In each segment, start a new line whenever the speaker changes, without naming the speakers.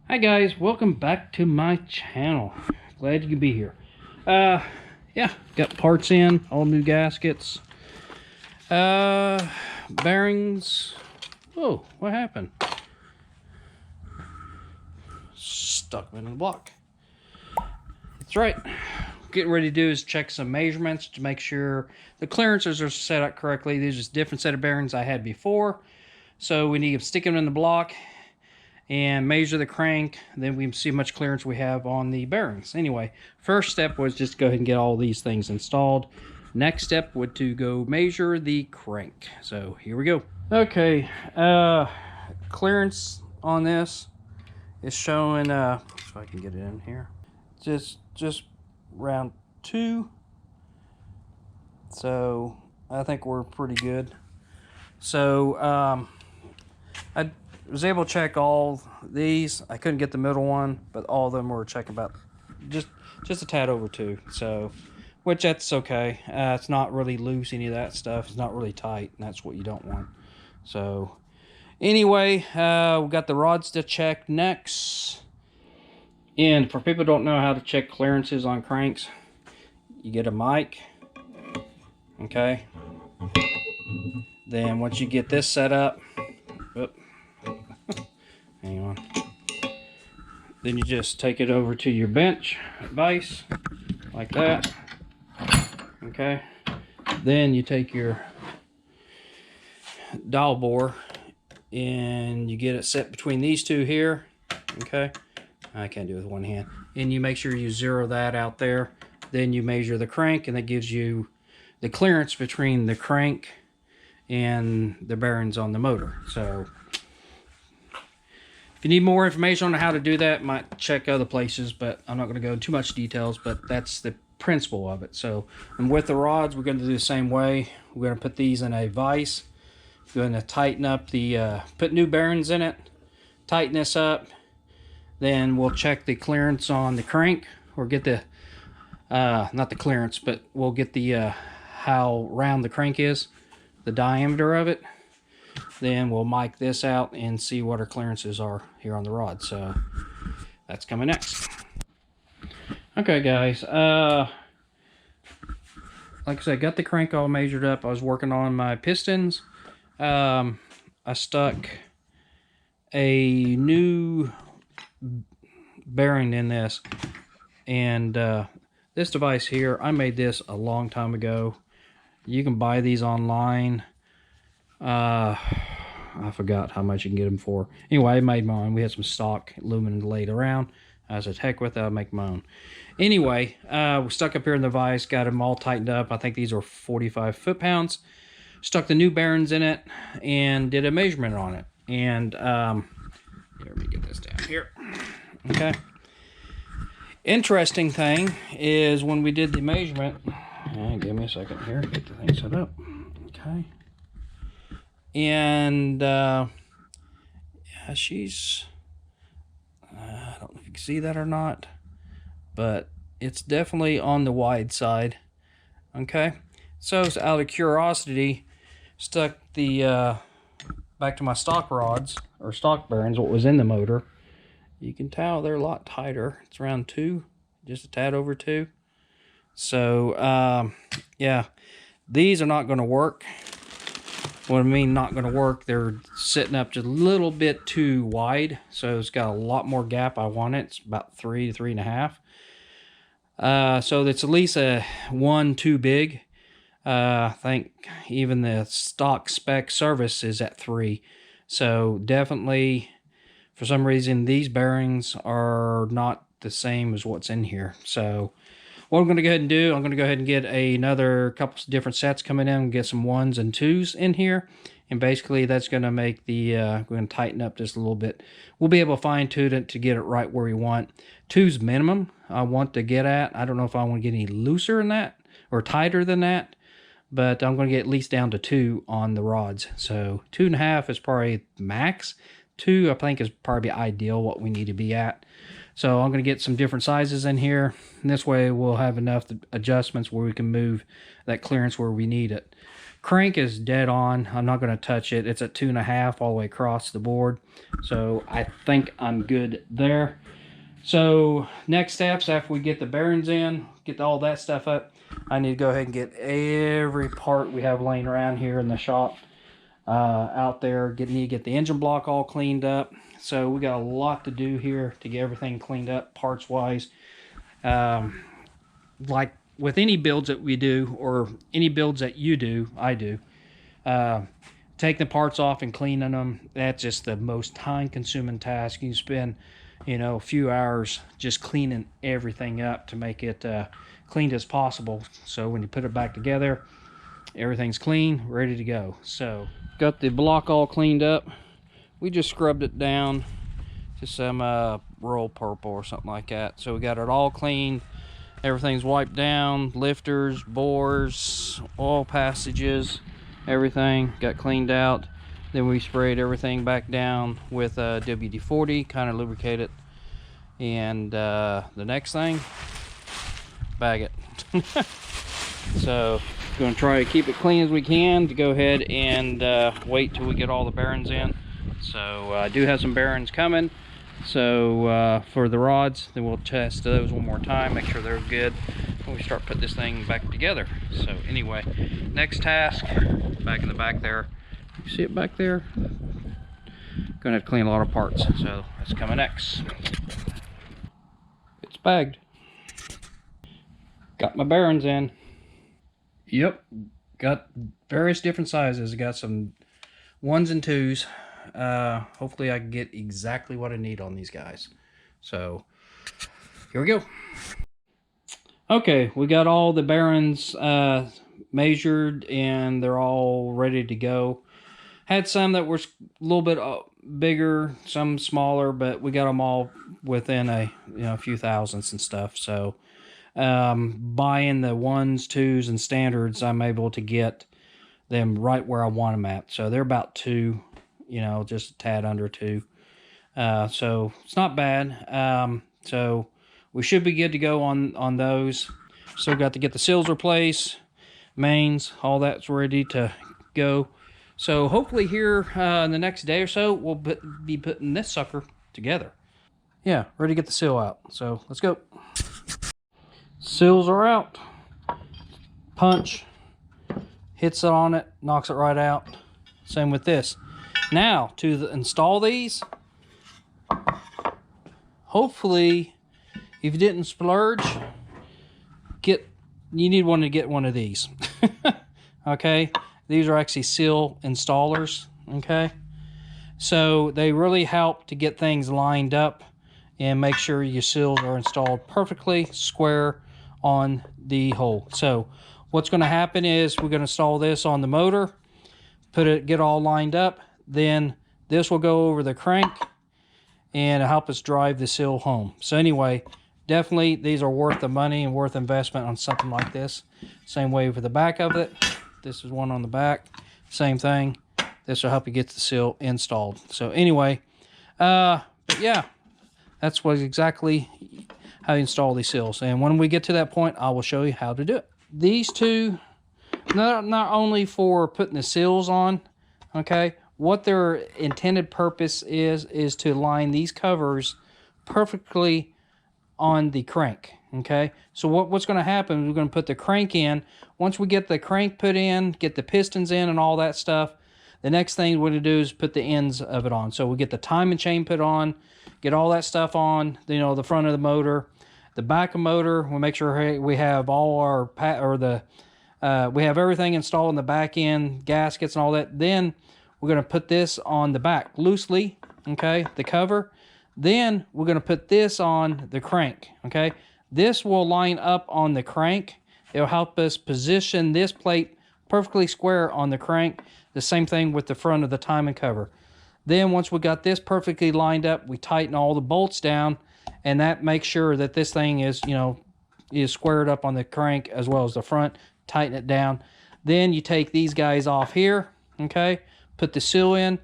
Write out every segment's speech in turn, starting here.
Hi guys, welcome back to my channel. Glad you could be here. Yeah, got parts in, all new gaskets. Bearings. Oh, what happened? Stuck them in the block. That's right. Getting ready to do is check some measurements to make sure the clearances are set up correctly. These are just a different set of bearings I had before. So we need to stick them in the block and measure the crank, then we can see how much clearance we have on the bearings. Anyway, first step was just go ahead and get all these things installed. Next step would to go measure the crank. So here we go. Okay, clearance on this is showing, if I can get it in here, just round 2. So I think we're pretty good. So I was able to check all these. I couldn't get the middle one, but all of them were checking about just a tad over 2. So, which that's okay. It's not really loose, any of that stuff. It's not really tight, and that's what you don't want. So, anyway, we got the rods to check next. And for people who don't know how to check clearances on cranks, you get a mic. Okay. Then once you get this set up, hang on. Then you just take it over to your bench vise, like that. Okay. Then you take your dowel bore and you get it set between these two here. Okay. I can't do it with one hand. And you make sure you zero that out there. Then you measure the crank, and that gives you the clearance between the crank and the bearings on the motor. So if you need more information on how to do that, might check other places, but I'm not going to go into too much details, but that's the principle of it. So, and with the rods, we're going to do the same way. We're going to put these in a vise. We're going to tighten up the, put new bearings in it, tighten this up. Then we'll check the clearance on the crank, or get the, not the clearance, but we'll get the, how round the crank is, the diameter of it. Then we'll mic this out and see what our clearances are here on the rod. So that's coming next. Okay guys, like I said, got the crank all measured up. I was working on my pistons. I stuck a new bearing in this, and this device here, I made this a long time ago. You can buy these online. I forgot how much you can get them for. Anyway, I made mine. We had some stock aluminum laid around. I said, heck with it, I'll make my own. Anyway, we stuck up here in the vise, got them all tightened up. I think these are 45 foot-pounds. Stuck the new bearings in it and did a measurement on it. And here, let me get this down here. Okay. Interesting thing is when we did the measurement, give me a second here, get the thing set up. Okay. And yeah, she's, I don't know if you can see that or not, but it's definitely on the wide side. Okay, so out of curiosity, stuck the back to my stock rods, or stock bearings, what was in the motor. You can tell they're a lot tighter. It's around 2, just a tad over 2. So yeah, these are not going to work. What I mean not going to work, they're sitting up just a little bit too wide, so it's got a lot more gap I want it. It's about 3 to 3.5. So it's at least a 1 too big. I think even the stock spec service is at 3. So definitely, for some reason, these bearings are not the same as what's in here. So what I'm going to go ahead and do, I'm going to go ahead and get another couple different sets coming in and get some 1s and 2s in here. And basically that's going to make the, we're going to tighten up just a little bit. We'll be able to fine tune it to get it right where we want. 2's minimum I want to get at. I don't know if I want to get any looser than that or tighter than that, but I'm going to get at least down to 2 on the rods. So 2.5 is probably max. 2 I think is probably ideal what we need to be at. So I'm going to get some different sizes in here. And this way we'll have enough adjustments where we can move that clearance where we need it. Crank is dead on. I'm not going to touch it. It's at 2.5 all the way across the board. So I think I'm good there. So next steps, after we get the bearings in, get all that stuff up, I need to go ahead and get every part we have laying around here in the shop out there. Need to get the engine block all cleaned up. So we got a lot to do here to get everything cleaned up parts wise. Like with any builds that we do, or any builds that you do, I do, taking the parts off and cleaning them, that's just the most time consuming task. You spend, you know, a few hours just cleaning everything up to make it cleaned as possible. So when you put it back together, everything's clean, ready to go. So got the block all cleaned up. We just scrubbed it down to some royal purple or something like that. So we got it all cleaned. Everything's wiped down, lifters, bores, oil passages, everything got cleaned out. Then we sprayed everything back down with WD-40, kind of lubricate it. And the next thing, bag it. So going to try to keep it clean as we can to go ahead and wait till we get all the bearings in. So I do have some bearings coming. So for the rods, then we'll test those one more time, make sure they're good when we start putting this thing back together. So anyway, next task, back in the back there. You see it back there? Gonna have to clean a lot of parts. So that's coming next. It's bagged. Got my bearings in. Yep, got various different sizes. Got some 1s and 2s. Hopefully I can get exactly what I need on these guys. So here we go. Okay, we got all the bearings measured and they're all ready to go. Had some that were a little bit bigger, some smaller, but we got them all within a few thousandths and stuff. So buying the 1s, 2s, and standards, I'm able to get them right where I want them at. So they're about 2, just a tad under 2. So it's not bad. So we should be good to go on those. Still got to get the seals replaced, mains, all that's ready to go. So hopefully here in the next day or so, we'll be putting this sucker together. Yeah, ready to get the seal out. So let's go. Seals are out. Punch. Hits it on it, knocks it right out. Same with this. Now, to install these, hopefully, if you didn't splurge, you need to get one of these. Okay? These are actually seal installers, okay? So they really help to get things lined up and make sure your seals are installed perfectly square on the hole. So what's going to happen is we're going to install this on the motor, get all lined up, then this will go over the crank and help us drive the seal home. So anyway, definitely these are worth the money and worth investment on something like this. Same way for the back of it. This is one on the back. Same thing. This will help you get the seal installed. So anyway, but yeah, that's exactly how you install these seals. And when we get to that point, I will show you how to do it. These two, not only for putting the seals on, okay, what their intended purpose is to line these covers perfectly on the crank, okay? So what's going to happen is we're going to put the crank in. Once we get the crank put in, get the pistons in and all that stuff, the next thing we're going to do is put the ends of it on. So we get the timing chain put on, get all that stuff on, the front of the motor, the back of motor. We'll make sure we have all our, we have everything installed in the back end, gaskets and all that. Then we're going to put this on the back loosely, okay, the cover. Then we're going to put this on the crank, okay? This will line up on the crank. It'll help us position this plate perfectly square on the crank. The same thing with the front of the timing cover. Then once we got this perfectly lined up, we tighten all the bolts down, and that makes sure that this thing is, is squared up on the crank as well as the front. Tighten it down. Then you take these guys off here, okay? Put the seal in.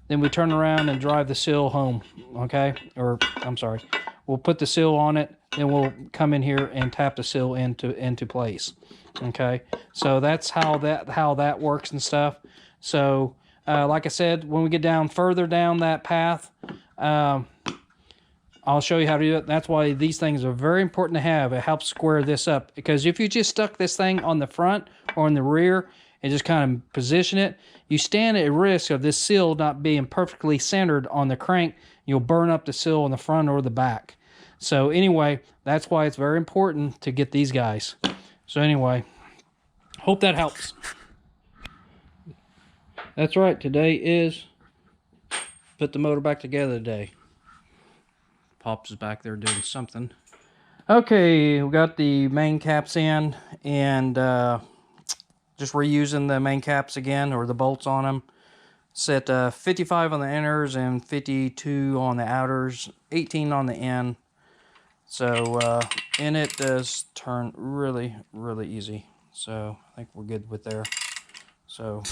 Then we turn around and drive the seal home, okay? Or, I'm sorry. We'll put the seal on it, then we'll come in here and tap the seal into place. Okay, so that's how that works and stuff. So like I said, when we get down further down that path, I'll show you how to do it. That's why these things are very important to have. It helps square this up, because if you just stuck this thing on the front or in the rear and just kind of position it, you stand at risk of this seal not being perfectly centered on the crank. You'll burn up the seal on the front or the back. So anyway, that's why it's very important to get these guys. So anyway, hope that helps. That's right, today is put the motor back together day. Pops is back there doing something. Okay, we got the main caps in, and just reusing the main caps again, or the bolts on them. Set 55 on the inners and 52 on the outers, 18 on the end. So, and it does turn really, really easy. So, I think we're good with there. So,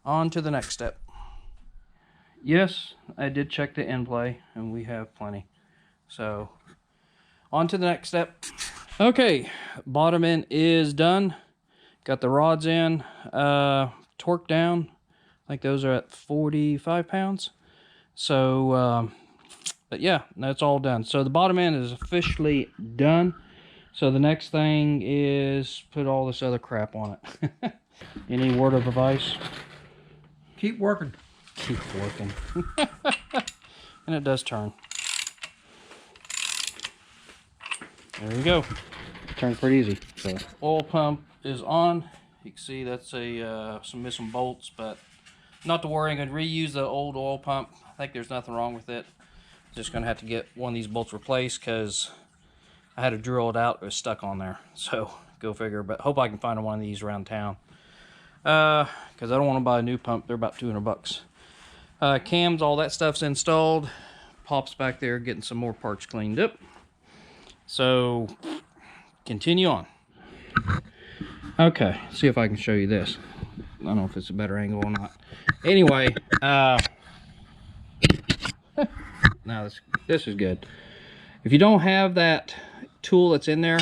on to the next step. Yes, I did check the end play, and we have plenty. So, on to the next step. Okay, bottom end is done. Got the rods in, torque down. I think those are at 45 pounds. So, but yeah, that's all done. So the bottom end is officially done. So the next thing is put all this other crap on it. Any word of advice?
Keep working.
Keep working. And it does turn. There you go. Turns pretty easy. So oil pump is on. You can see that's some missing bolts, but not to worry. I'm going to reuse the old oil pump. I think there's nothing wrong with it. Just going to have to get one of these bolts replaced because I had to drill it out. It was stuck on there. So go figure. But hope I can find one of these around town. Because I don't want to buy a new pump. They're about 200 bucks. Cams, all that stuff's installed. Pop's back there getting some more parts cleaned up. So, continue on. Okay, see if I can show you this. I don't know if it's a better angle or not. Anyway, now this is good. If you don't have that tool that's in there,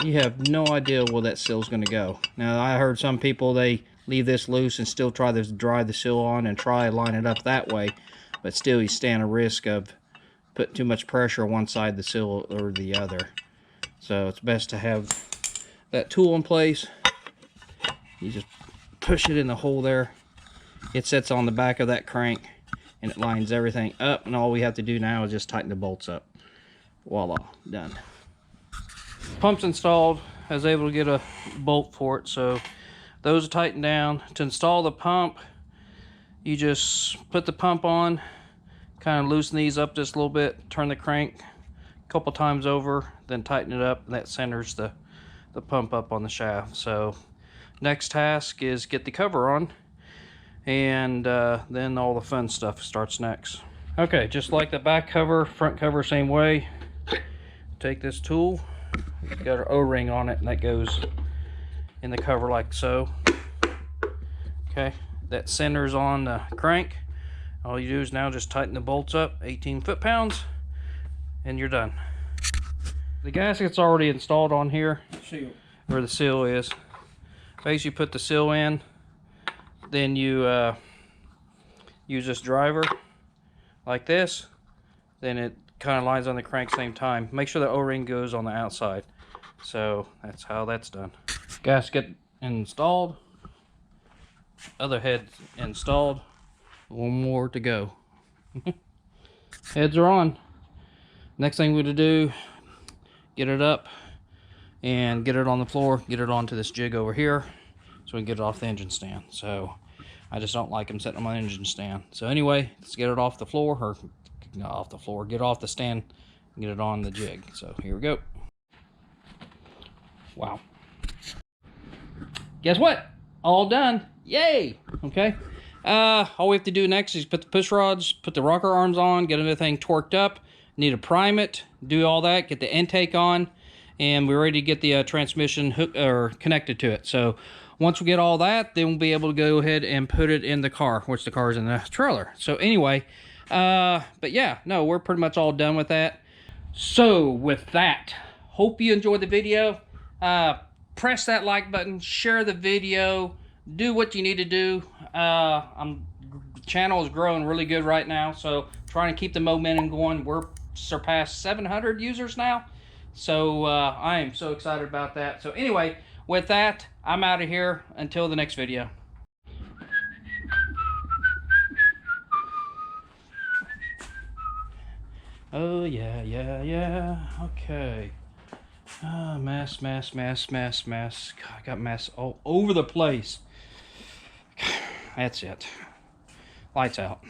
you have no idea where that seal's going to go. Now, I heard some people, they leave this loose and still try to dry the seal on and try to line it up that way, but still you stand a risk of put too much pressure on one side of the seal or the other. So it's best to have that tool in place. You just push it in the hole there. It sits on the back of that crank and it lines everything up, and all we have to do now is just tighten the bolts up. Voila, done. Pump's installed. I was able to get a bolt for it, so those are tightened down. To install the pump, you just put the pump on, kind of loosen these up just a little bit, turn the crank a couple times over, then tighten it up, and that centers the pump up on the shaft. So next task is get the cover on, and then all the fun stuff starts next. Okay, just like the back cover, front cover same way. Take this tool, it's got an O-ring on it, and that goes in the cover like so. Okay, that centers on the crank. All you do is now just tighten the bolts up, 18 foot-pounds, and you're done. The gasket's already installed on here,
Seal.
where the seal is. Basically, you put the seal in, then you use this driver like this, then it kind of lines on the crank same time. Make sure the O-ring goes on the outside. So that's how that's done. Gasket installed, other head installed. One more to go. Heads are on. Next thing we're going to do, get it up and get it on the floor, get it onto this jig over here so we can get it off the engine stand. So I just don't like them sitting on my engine stand. So anyway, let's get it off the floor, or not off the floor, get off the stand and get it on the jig. So here we go. Wow. Guess what? All done. Yay! Okay. All we have to do next is put the push rods, put the rocker arms on, get everything torqued up. Need to prime it, do all that, get the intake on, and we're ready to get the transmission hooked or connected to it. So once we get all that, then we'll be able to go ahead and put it in the car, which the car is in the trailer. So anyway, but yeah, no, we're pretty much all done with that. So with that, hope you enjoyed the video. Press that like button, share the video, do what you need to do. The channel is growing really good right now, so trying to keep the momentum going. We're surpassed 700 users now, so I am so excited about that. So anyway, with that, I'm out of here until the next video. Oh yeah, yeah, yeah. Okay. Mess. God, I got mess all over the place. That's it. Lights out.